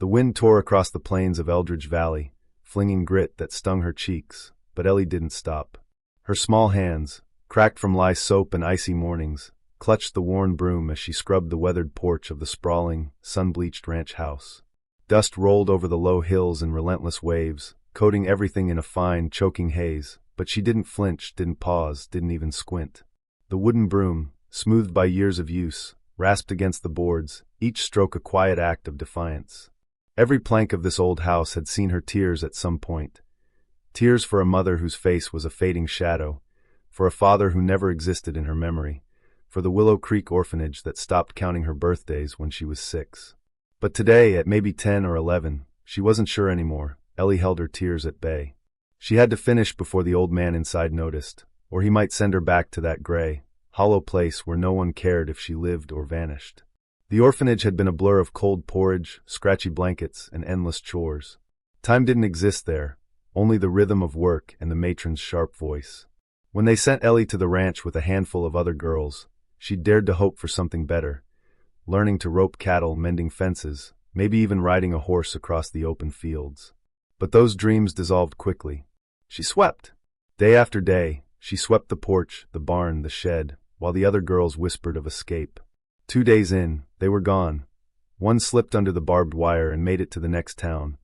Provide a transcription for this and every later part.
The wind tore across the plains of Eldridge Valley, flinging grit that stung her cheeks, but Ellie didn't stop. Her small hands, cracked from lye soap and icy mornings, clutched the worn broom as she scrubbed the weathered porch of the sprawling, sun-bleached ranch house. Dust rolled over the low hills in relentless waves, coating everything in a fine, choking haze, but she didn't flinch, didn't pause, didn't even squint. The wooden broom, smoothed by years of use, rasped against the boards, each stroke a quiet act of defiance. Every plank of this old house had seen her tears at some point. Tears for a mother whose face was a fading shadow, for a father who never existed in her memory, for the Willow Creek orphanage that stopped counting her birthdays when she was 6. But today, at maybe 10 or 11, she wasn't sure anymore. Ellie held her tears at bay. She had to finish before the old man inside noticed, or he might send her back to that gray, hollow place where no one cared if she lived or vanished. The orphanage had been a blur of cold porridge, scratchy blankets, and endless chores. Time didn't exist there, only the rhythm of work and the matron's sharp voice. When they sent Ellie to the ranch with a handful of other girls, she dared to hope for something better, learning to rope cattle, mending fences, maybe even riding a horse across the open fields. But those dreams dissolved quickly. She swept. Day after day, she swept the porch, the barn, the shed, while the other girls whispered of escape. 2 days in, they were gone. One slipped under the barbed wire and made it to the next town.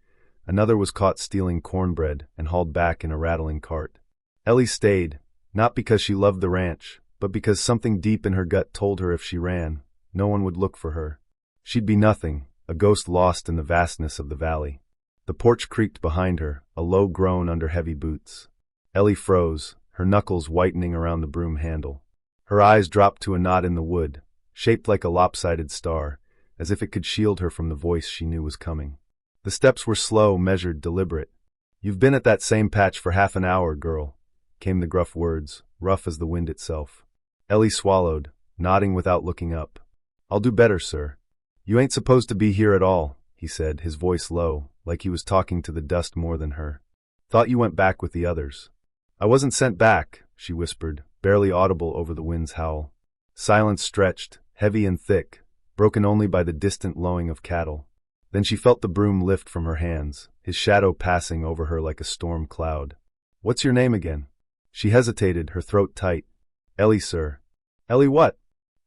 Another was caught stealing cornbread and hauled back in a rattling cart. Ellie stayed, not because she loved the ranch, but because something deep in her gut told her if she ran, no one would look for her. She'd be nothing, a ghost lost in the vastness of the valley. The porch creaked behind her, a low groan under heavy boots. Ellie froze, her knuckles whitening around the broom handle. Her eyes dropped to a knot in the wood, shaped like a lopsided star, as if it could shield her from the voice she knew was coming. The steps were slow, measured, deliberate. "You've been at that same patch for half an hour, girl," came the gruff words, rough as the wind itself. Ellie swallowed, nodding without looking up. "I'll do better, sir." "You ain't supposed to be here at all," he said, his voice low, like he was talking to the dust more than her. "Thought you went back with the others." "I wasn't sent back," she whispered, barely audible over the wind's howl. Silence stretched, heavy and thick, broken only by the distant lowing of cattle. Then she felt the broom lift from her hands, his shadow passing over her like a storm cloud. "What's your name again?" She hesitated, her throat tight. "Ellie, sir." "Ellie what?"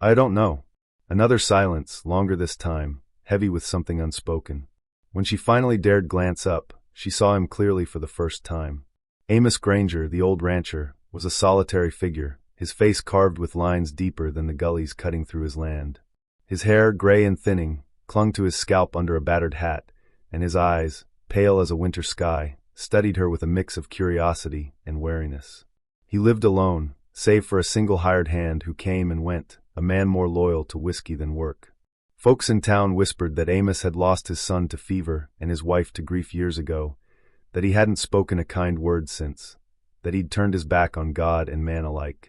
"I don't know." Another silence, longer this time, heavy with something unspoken. When she finally dared glance up, she saw him clearly for the first time. Amos Granger, the old rancher, was a solitary figure, his face carved with lines deeper than the gullies cutting through his land. His hair, gray and thinning, clung to his scalp under a battered hat, and his eyes, pale as a winter sky, studied her with a mix of curiosity and wariness. He lived alone, save for a single hired hand who came and went, a man more loyal to whiskey than work. Folks in town whispered that Amos had lost his son to fever and his wife to grief years ago, that he hadn't spoken a kind word since, that he'd turned his back on God and man alike.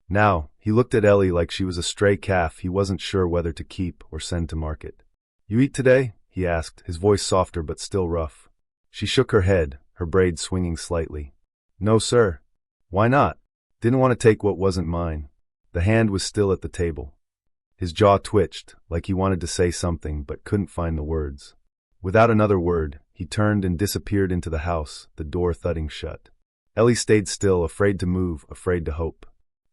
Now, he looked at Ellie like she was a stray calf he wasn't sure whether to keep or send to market. "You eat today?" he asked, his voice softer but still rough. She shook her head, her braids swinging slightly. "No, sir." "Why not?" "Didn't want to take what wasn't mine." The hand was still at the table. His jaw twitched, like he wanted to say something but couldn't find the words. Without another word, he turned and disappeared into the house, the door thudding shut. Ellie stayed still, afraid to move, afraid to hope.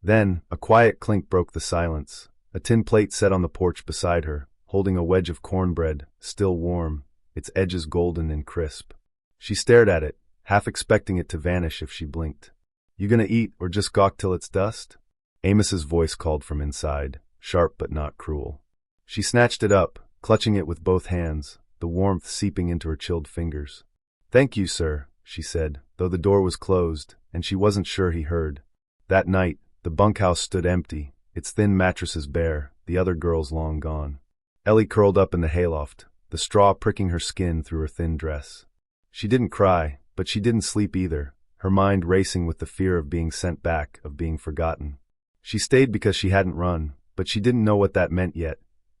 Then, a quiet clink broke the silence. A tin plate set on the porch beside her, holding a wedge of cornbread, still warm, its edges golden and crisp. She stared at it, half expecting it to vanish if she blinked. "You gonna eat or just gawk till it's dust?" Amos's voice called from inside, sharp but not cruel. She snatched it up, clutching it with both hands, the warmth seeping into her chilled fingers. "Thank you, sir," she said, though the door was closed, and she wasn't sure he heard. That night, the bunkhouse stood empty, its thin mattresses bare, the other girls long gone. Ellie curled up in the hayloft, the straw pricking her skin through her thin dress. She didn't cry, but she didn't sleep either, her mind racing with the fear of being sent back, of being forgotten. She stayed because she hadn't run, but she didn't know what that meant yet,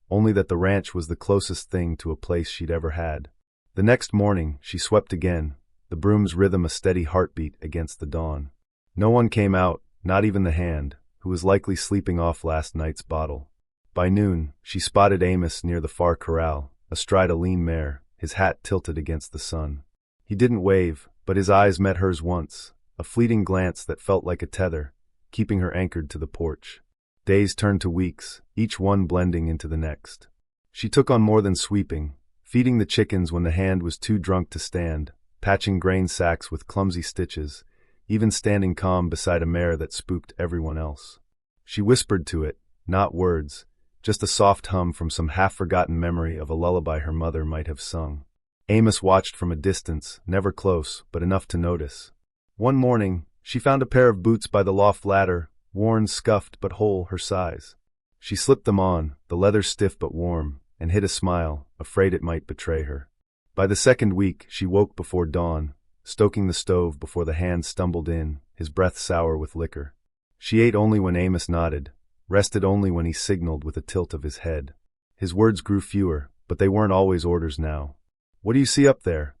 only that the ranch was the closest thing to a place she'd ever had. The next morning, she swept again, the broom's rhythm a steady heartbeat against the dawn. No one came out, not even the hand, who was likely sleeping off last night's bottle. By noon, she spotted Amos near the far corral, astride a lean mare, his hat tilted against the sun. He didn't wave, but his eyes met hers once, a fleeting glance that felt like a tether, keeping her anchored to the porch. Days turned to weeks, each one blending into the next. She took on more than sweeping, feeding the chickens when the hand was too drunk to stand, patching grain sacks with clumsy stitches, even standing calm beside a mare that spooked everyone else. She whispered to it, not words, just a soft hum from some half-forgotten memory of a lullaby her mother might have sung. Amos watched from a distance, never close, but enough to notice. One morning, she found a pair of boots by the loft ladder, worn, scuffed, but whole, her size. She slipped them on, the leather stiff but warm, and hid a smile, afraid it might betray her. By the second week, she woke before dawn, stoking the stove before the hand stumbled in, his breath sour with liquor. She ate only when Amos nodded, rested only when he signaled with a tilt of his head. His words grew fewer, but they weren't always orders now. "What do you see up there?"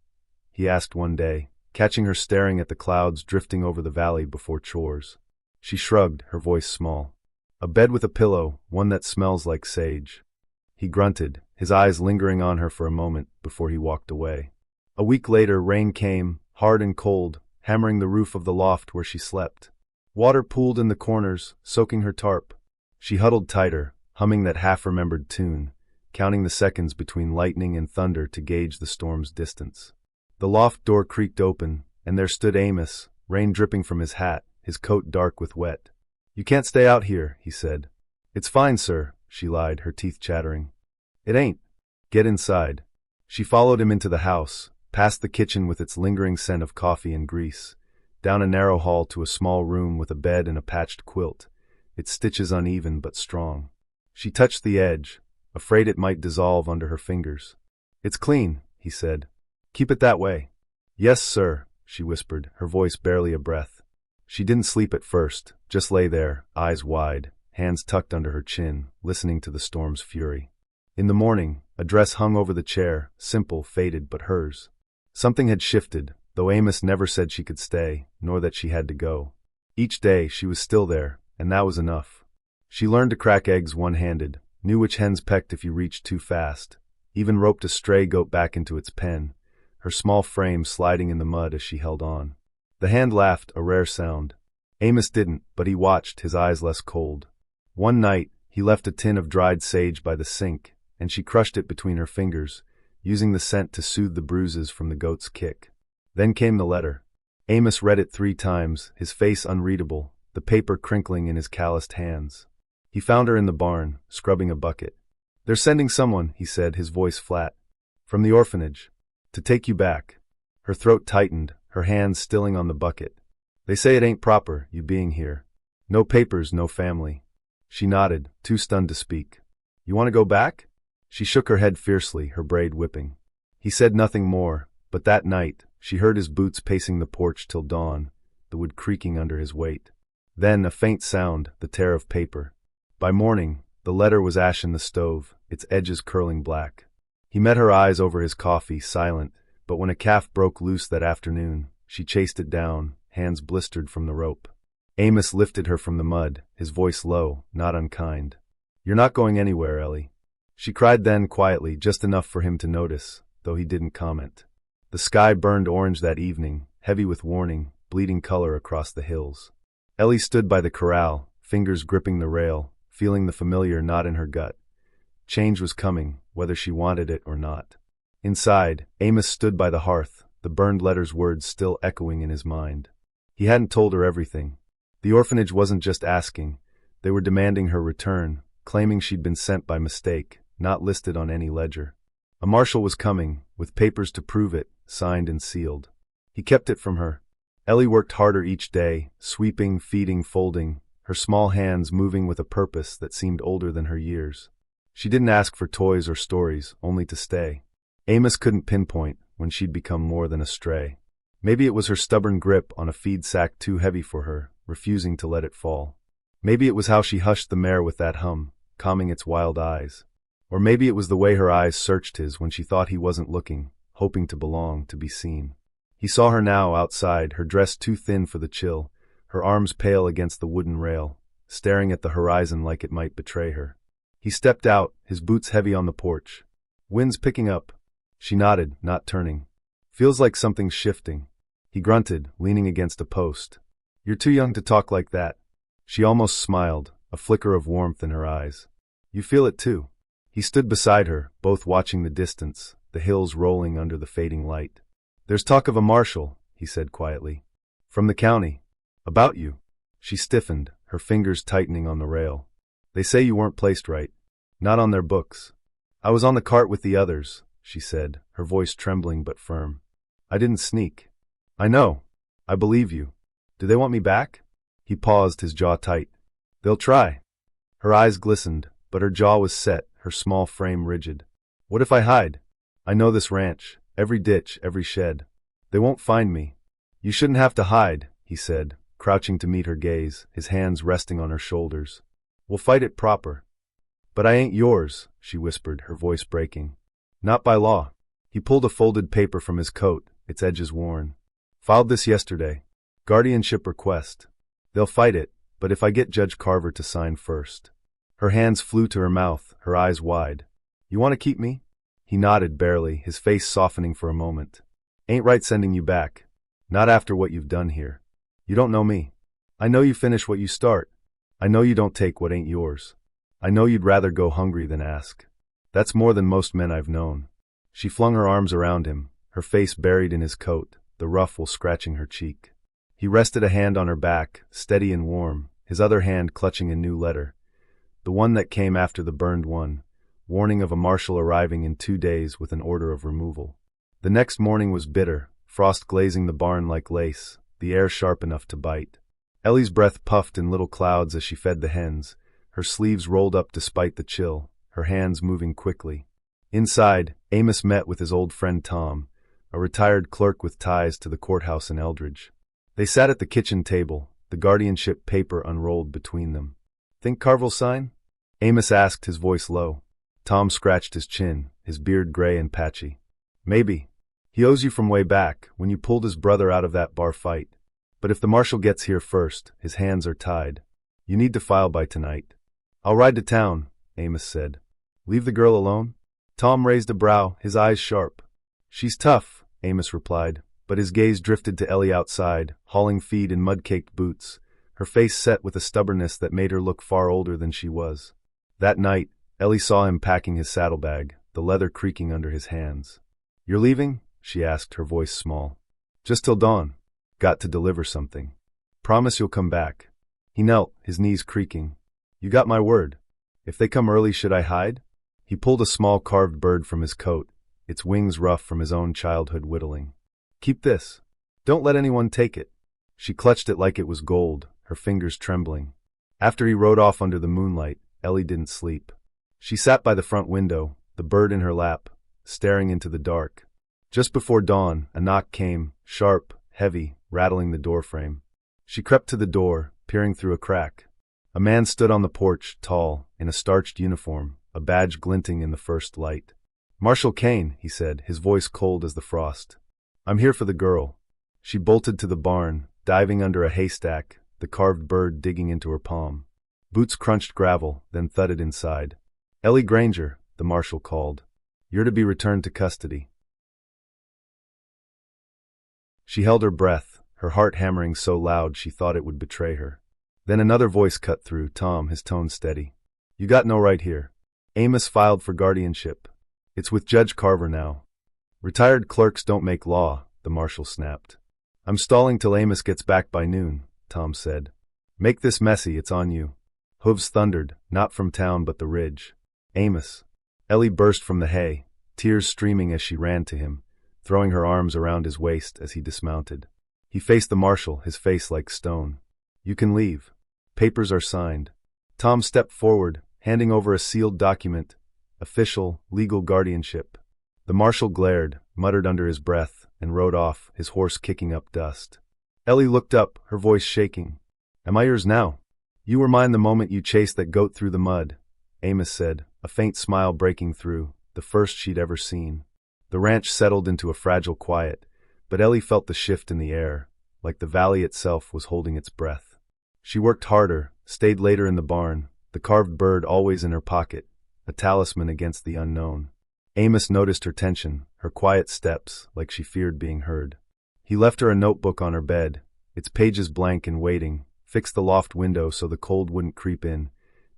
he asked one day, catching her staring at the clouds drifting over the valley before chores. She shrugged, her voice small. "A bed with a pillow, one that smells like sage." He grunted, his eyes lingering on her for a moment before he walked away. A week later, rain came, hard and cold, hammering the roof of the loft where she slept. Water pooled in the corners, soaking her tarp. She huddled tighter, humming that half-remembered tune, counting the seconds between lightning and thunder to gauge the storm's distance. The loft door creaked open, and there stood Amos, rain dripping from his hat, his coat dark with wet. "You can't stay out here," he said. "It's fine, sir," she lied, her teeth chattering. "It ain't. Get inside." She followed him into the house, past the kitchen with its lingering scent of coffee and grease, down a narrow hall to a small room with a bed and a patched quilt, its stitches uneven but strong. She touched the edge, afraid it might dissolve under her fingers. "It's clean," he said. "Keep it that way." "Yes, sir," she whispered, her voice barely a breath. She didn't sleep at first, just lay there, eyes wide, hands tucked under her chin, listening to the storm's fury. In the morning, a dress hung over the chair, simple, faded, but hers. Something had shifted, though Amos never said she could stay, nor that she had to go. Each day, she was still there, and that was enough. She learned to crack eggs one-handed, knew which hens pecked if you reached too fast, even roped a stray goat back into its pen, her small frame sliding in the mud as she held on. The hand laughed, a rare sound. Amos didn't, but he watched, his eyes less cold. One night, he left a tin of dried sage by the sink, and she crushed it between her fingers, using the scent to soothe the bruises from the goat's kick. Then came the letter. Amos read it 3 times, his face unreadable, the paper crinkling in his calloused hands. He found her in the barn, scrubbing a bucket. "They're sending someone," he said, his voice flat. "From the orphanage. To take you back." Her throat tightened, her hands stilling on the bucket. "They say it ain't proper, you being here. No papers, no family." She nodded, too stunned to speak. "You want to go back?" She shook her head fiercely, her braid whipping. He said nothing more, but that night, she heard his boots pacing the porch till dawn, the wood creaking under his weight. Then a faint sound, the tear of paper. By morning, the letter was ash in the stove, its edges curling black. He met her eyes over his coffee, silent, but when a calf broke loose that afternoon, she chased it down, hands blistered from the rope. Amos lifted her from the mud, his voice low, not unkind. "You're not going anywhere, Ellie." She cried then quietly, just enough for him to notice, though he didn't comment. The sky burned orange that evening, heavy with warning, bleeding color across the hills. Ellie stood by the corral, fingers gripping the rail, feeling the familiar knot in her gut. Change was coming, whether she wanted it or not. Inside, Amos stood by the hearth, the burned letter's words still echoing in his mind. He hadn't told her everything. The orphanage wasn't just asking, they were demanding her return, claiming she'd been sent by mistake, not listed on any ledger. A marshal was coming, with papers to prove it, signed and sealed. He kept it from her. Ellie worked harder each day, sweeping, feeding, folding, her small hands moving with a purpose that seemed older than her years. She didn't ask for toys or stories, only to stay. Amos couldn't pinpoint when she'd become more than a stray. Maybe it was her stubborn grip on a feed sack too heavy for her, refusing to let it fall. Maybe it was how she hushed the mare with that hum, calming its wild eyes. Or maybe it was the way her eyes searched his when she thought he wasn't looking, hoping to belong, to be seen. He saw her now outside, her dress too thin for the chill, her arms pale against the wooden rail, staring at the horizon like it might betray her. He stepped out, his boots heavy on the porch. "Wind's picking up." She nodded, not turning. Feels like something's shifting. He grunted, leaning against a post. You're too young to talk like that. She almost smiled, a flicker of warmth in her eyes. You feel it too. He stood beside her, both watching the distance, the hills rolling under the fading light. There's talk of a marshal, he said quietly. From the county. About you. She stiffened, her fingers tightening on the rail. They say you weren't placed right. Not on their books. I was on the cart with the others, she said, her voice trembling but firm. I didn't sneak. I know. I believe you. Do they want me back? He paused, his jaw tight. They'll try. Her eyes glistened, but her jaw was set, her small frame rigid. What if I hide? I know this ranch, every ditch, every shed. They won't find me. You shouldn't have to hide, he said, crouching to meet her gaze, his hands resting on her shoulders. We'll fight it proper. But I ain't yours, she whispered, her voice breaking. Not by law. He pulled a folded paper from his coat, its edges worn. Filed this yesterday. Guardianship request. They'll fight it, but if I get Judge Carver to sign first. Her hands flew to her mouth, her eyes wide. You want to keep me? He nodded barely, his face softening for a moment. Ain't right sending you back. Not after what you've done here. You don't know me. I know you finish what you start. I know you don't take what ain't yours. I know you'd rather go hungry than ask. That's more than most men I've known. She flung her arms around him, her face buried in his coat, the ruffle scratching her cheek. He rested a hand on her back, steady and warm, his other hand clutching a new letter. The one that came after the burned one, warning of a marshal arriving in 2 days with an order of removal. The next morning was bitter, frost glazing the barn like lace, the air sharp enough to bite. Ellie's breath puffed in little clouds as she fed the hens, her sleeves rolled up despite the chill, her hands moving quickly. Inside, Amos met with his old friend Tom, a retired clerk with ties to the courthouse in Eldridge. They sat at the kitchen table, the guardianship paper unrolled between them. Think Carver'll sign? Amos asked, his voice low. Tom scratched his chin, his beard gray and patchy. Maybe. He owes you from way back, when you pulled his brother out of that bar fight. But if the marshal gets here first, his hands are tied. You need to file by tonight. I'll ride to town, Amos said. Leave the girl alone? Tom raised a brow, his eyes sharp. She's tough, Amos replied, but his gaze drifted to Ellie outside, hauling feed in mud-caked boots, her face set with a stubbornness that made her look far older than she was. That night, Ellie saw him packing his saddlebag, the leather creaking under his hands. You're leaving? She asked, her voice small. Just till dawn. Got to deliver something. Promise you'll come back. He knelt, his knees creaking. You got my word. If they come early, should I hide? He pulled a small carved bird from his coat, its wings rough from his own childhood whittling. Keep this. Don't let anyone take it. She clutched it like it was gold, her fingers trembling. After he rode off under the moonlight, Ellie didn't sleep. She sat by the front window, the bird in her lap, staring into the dark. Just before dawn, a knock came, sharp, heavy, rattling the doorframe. She crept to the door, peering through a crack. A man stood on the porch, tall, in a starched uniform, a badge glinting in the first light. Marshal Kane, he said, his voice cold as the frost. I'm here for the girl. She bolted to the barn, diving under a haystack, the carved bird digging into her palm. Boots crunched gravel, then thudded inside. Ellie Granger, the marshal called. You're to be returned to custody. She held her breath, her heart hammering so loud she thought it would betray her. Then another voice cut through, Tom, his tone steady. You got no right here. Amos filed for guardianship. It's with Judge Carver now. Retired clerks don't make law, the marshal snapped. I'm stalling till Amos gets back by noon, Tom said. Make this messy, it's on you. Hooves thundered, not from town but the ridge. Amos. Ellie burst from the hay, tears streaming as she ran to him, throwing her arms around his waist as he dismounted. He faced the marshal, his face like stone. You can leave. Papers are signed. Tom stepped forward, handing over a sealed document. Official, legal guardianship. The marshal glared, muttered under his breath, and rode off, his horse kicking up dust. Ellie looked up, her voice shaking. Am I yours now? You were mine the moment you chased that goat through the mud, Amos said, a faint smile breaking through, the first she'd ever seen. The ranch settled into a fragile quiet, but Ellie felt the shift in the air, like the valley itself was holding its breath. She worked harder, stayed later in the barn, the carved bird always in her pocket, a talisman against the unknown. Amos noticed her tension, her quiet steps like she feared being heard. He left her a notebook on her bed, its pages blank and waiting, fixed the loft window so the cold wouldn't creep in,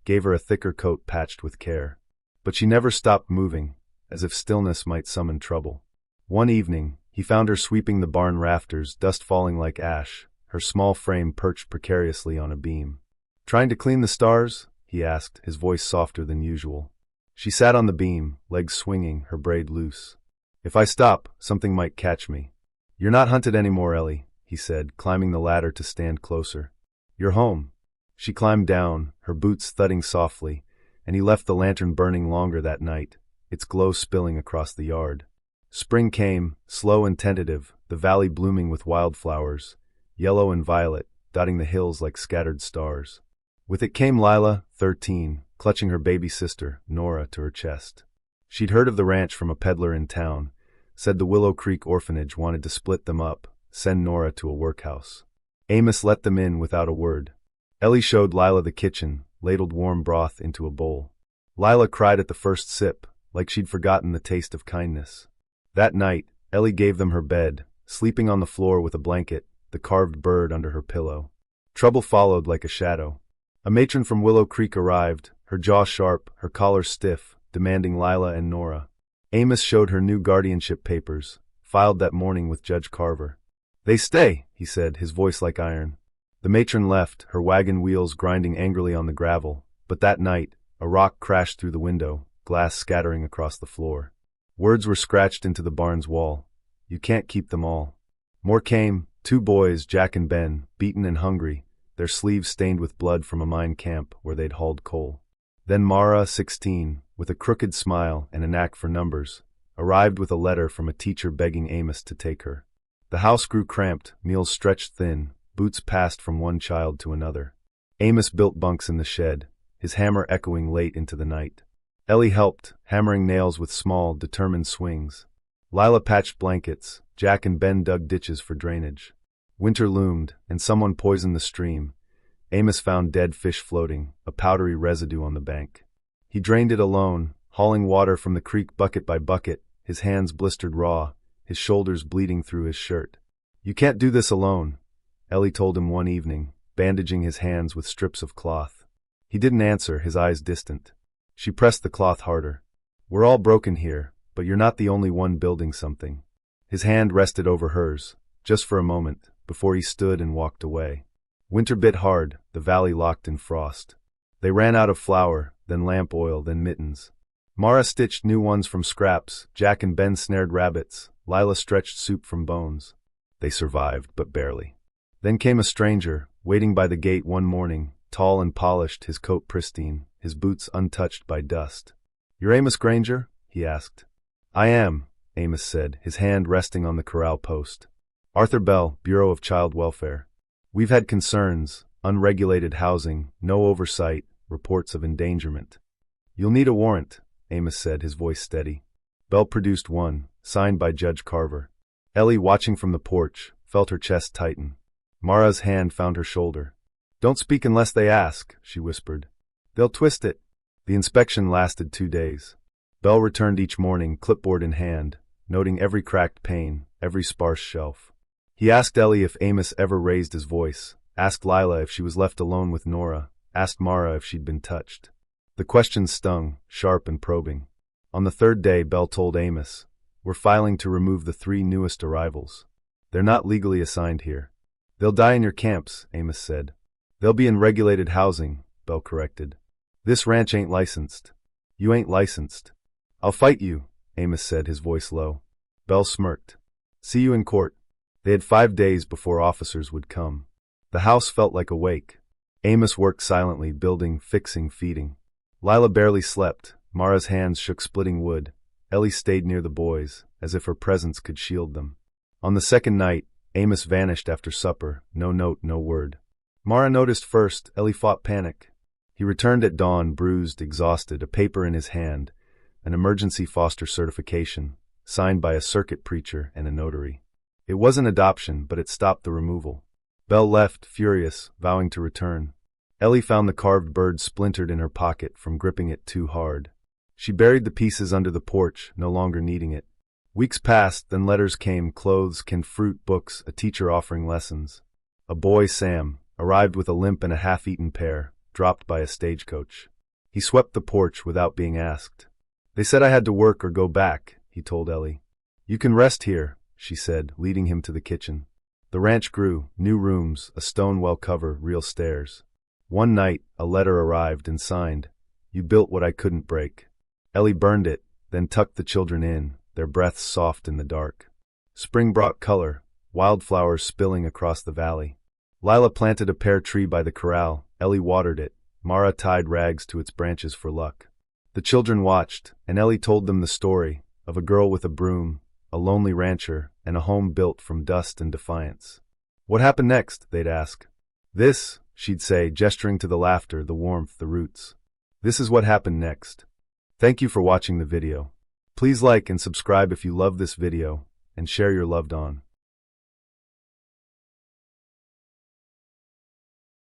gave her a thicker coat patched with care. But she never stopped moving, as if stillness might summon trouble. One evening, he found her sweeping the barn rafters, dust falling like ash, her small frame perched precariously on a beam. "Trying to clean the stars?" he asked, his voice softer than usual. She sat on the beam, legs swinging, her braid loose. "If I stop, something might catch me." "You're not hunted anymore, Ellie," he said, climbing the ladder to stand closer. "You're home." She climbed down, her boots thudding softly, and he left the lantern burning longer that night, its glow spilling across the yard. Spring came, slow and tentative, the valley blooming with wildflowers, yellow and violet, dotting the hills like scattered stars. With it came Lila, 13, clutching her baby sister, Nora, to her chest. She'd heard of the ranch from a peddler in town, said the Willow Creek orphanage wanted to split them up, send Nora to a workhouse. Amos let them in without a word. Ellie showed Lila the kitchen, ladled warm broth into a bowl. Lila cried at the first sip, like she'd forgotten the taste of kindness. That night, Ellie gave them her bed, sleeping on the floor with a blanket, the carved bird under her pillow. Trouble followed like a shadow. A matron from Willow Creek arrived, her jaw sharp, her collar stiff, demanding Lila and Nora. Amos showed her new guardianship papers, filed that morning with Judge Carver. "They stay," he said, his voice like iron. The matron left, her wagon wheels grinding angrily on the gravel, but that night, a rock crashed through the window, glass scattering across the floor. Words were scratched into the barn's wall. "You can't keep them all." More came, 2 boys, Jack and Ben, beaten and hungry, their sleeves stained with blood from a mine camp where they'd hauled coal. Then Mara, 16, with a crooked smile and a knack for numbers, arrived with a letter from a teacher begging Amos to take her. The house grew cramped, meals stretched thin, boots passed from one child to another. Amos built bunks in the shed, his hammer echoing late into the night. Ellie helped, hammering nails with small, determined swings. Lila patched blankets, Jack and Ben dug ditches for drainage. Winter loomed, and someone poisoned the stream. Amos found dead fish floating, a powdery residue on the bank. He drained it alone, hauling water from the creek bucket by bucket, his hands blistered raw, his shoulders bleeding through his shirt. "You can't do this alone," Ellie told him one evening, bandaging his hands with strips of cloth. He didn't answer, his eyes distant. She pressed the cloth harder. "We're all broken here, but you're not the only one building something." His hand rested over hers, just for a moment, before he stood and walked away. Winter bit hard, the valley locked in frost. They ran out of flour, then lamp oil, then mittens. Mara stitched new ones from scraps, Jack and Ben snared rabbits, Lila stretched soup from bones. They survived, but barely. Then came a stranger, waiting by the gate one morning, tall and polished, his coat pristine, his boots untouched by dust. "You're Amos Granger?" he asked. "I am," Amos said, his hand resting on the corral post. "Arthur Bell, Bureau of Child Welfare. We've had concerns, unregulated housing, no oversight, reports of endangerment." "You'll need a warrant," Amos said, his voice steady. Bell produced one, signed by Judge Carver. Ellie, watching from the porch, felt her chest tighten. Mara's hand found her shoulder. "Don't speak unless they ask," she whispered. "They'll twist it." The inspection lasted 2 days. Bell returned each morning, clipboard in hand, noting every cracked pane, every sparse shelf. He asked Ellie if Amos ever raised his voice, asked Lila if she was left alone with Nora, asked Mara if she'd been touched. The questions stung, sharp and probing. On the 3rd day, Bell told Amos, "We're filing to remove the 3 newest arrivals. They're not legally assigned here." "They'll die in your camps," Amos said. "They'll be in regulated housing," Bell corrected. "This ranch ain't licensed." "You ain't licensed." "I'll fight you," Amos said, his voice low. Bell smirked. "See you in court." They had 5 days before officers would come. The house felt like a wake. Amos worked silently, building, fixing, feeding. Lila barely slept. Mara's hands shook splitting wood. Ellie stayed near the boys, as if her presence could shield them. On the 2nd night, Amos vanished after supper, no note, no word. Mara noticed first. Ellie fought panic. He returned at dawn, bruised, exhausted, a paper in his hand, an emergency foster certification, signed by a circuit preacher and a notary. It wasn't adoption, but it stopped the removal. Bell left, furious, vowing to return. Ellie found the carved bird splintered in her pocket from gripping it too hard. She buried the pieces under the porch, no longer needing it. Weeks passed, then letters came, clothes, canned fruit, books, a teacher offering lessons. A boy, Sam, arrived with a limp and a half-eaten pear, dropped by a stagecoach. He swept the porch without being asked. They said I had to work or go back, he told Ellie. You can rest here, she said, leading him to the kitchen. The ranch grew, new rooms, a stone well cover, real stairs. One night, a letter arrived and signed, You built what I couldn't break. Ellie burned it, then tucked the children in, their breaths soft in the dark. Spring brought color, wildflowers spilling across the valley. Lila planted a pear tree by the corral, Ellie watered it, Mara tied rags to its branches for luck. The children watched, and Ellie told them the story of a girl with a broom, a lonely rancher, and a home built from dust and defiance. What happened next, they'd ask. This, she'd say, gesturing to the laughter, the warmth, the roots. This is what happened next. Thank you for watching the video. Please like and subscribe if you love this video, and share your loved on.